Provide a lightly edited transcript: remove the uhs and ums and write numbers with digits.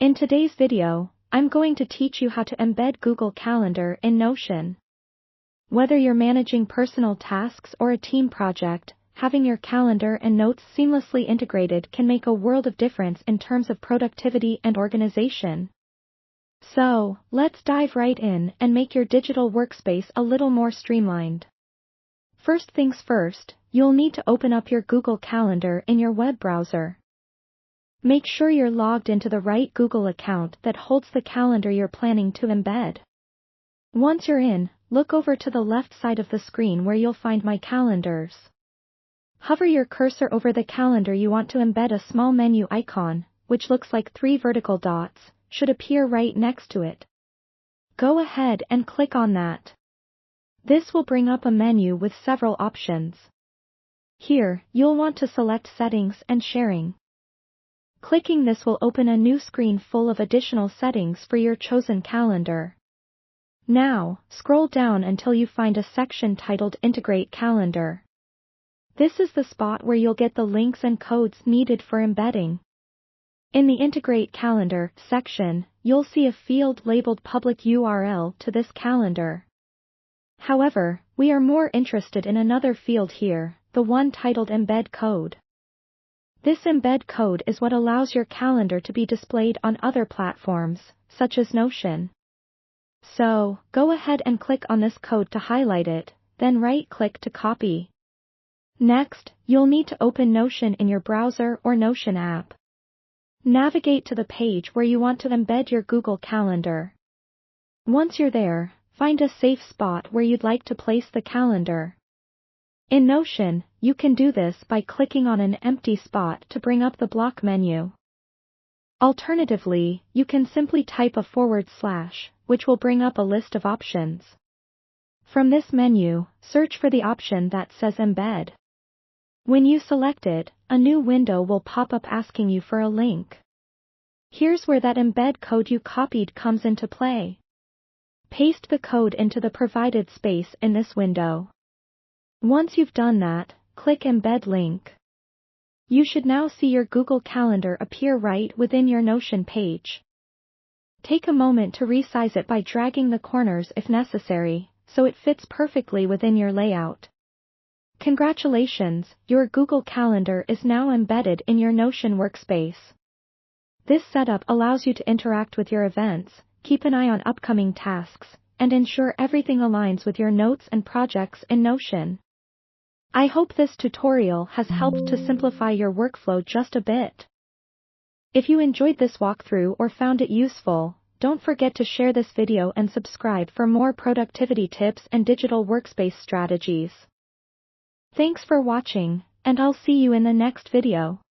In today's video, I'm going to teach you how to embed Google Calendar in Notion. Whether you're managing personal tasks or a team project, having your calendar and notes seamlessly integrated can make a world of difference in terms of productivity and organization. So, let's dive right in and make your digital workspace a little more streamlined. First things first, you'll need to open up your Google Calendar in your web browser. Make sure you're logged into the right Google account that holds the calendar you're planning to embed. Once you're in, look over to the left side of the screen where you'll find My Calendars. Hover your cursor over the calendar you want to embed. A small menu icon, which looks like 3 vertical dots, should appear right next to it. Go ahead and click on that. This will bring up a menu with several options. Here, you'll want to select Settings and Sharing. Clicking this will open a new screen full of additional settings for your chosen calendar. Now, scroll down until you find a section titled Integrate Calendar. This is the spot where you'll get the links and codes needed for embedding. In the Integrate Calendar section, you'll see a field labeled Public URL to this calendar. However, we are more interested in another field here, the one titled Embed Code. This embed code is what allows your calendar to be displayed on other platforms, such as Notion. So, go ahead and click on this code to highlight it, then right-click to copy. Next, you'll need to open Notion in your browser or Notion app. Navigate to the page where you want to embed your Google Calendar. Once you're there, find a safe spot where you'd like to place the calendar. In Notion, you can do this by clicking on an empty spot to bring up the block menu. Alternatively, you can simply type a /, which will bring up a list of options. From this menu, search for the option that says Embed. When you select it, a new window will pop up asking you for a link. Here's where that embed code you copied comes into play. Paste the code into the provided space in this window. Once you've done that, click Embed Link. You should now see your Google Calendar appear right within your Notion page. Take a moment to resize it by dragging the corners if necessary, so it fits perfectly within your layout. Congratulations, your Google Calendar is now embedded in your Notion workspace. This setup allows you to interact with your events, keep an eye on upcoming tasks, and ensure everything aligns with your notes and projects in Notion. I hope this tutorial has helped to simplify your workflow just a bit. If you enjoyed this walkthrough or found it useful, don't forget to share this video and subscribe for more productivity tips and digital workspace strategies. Thanks for watching, and I'll see you in the next video.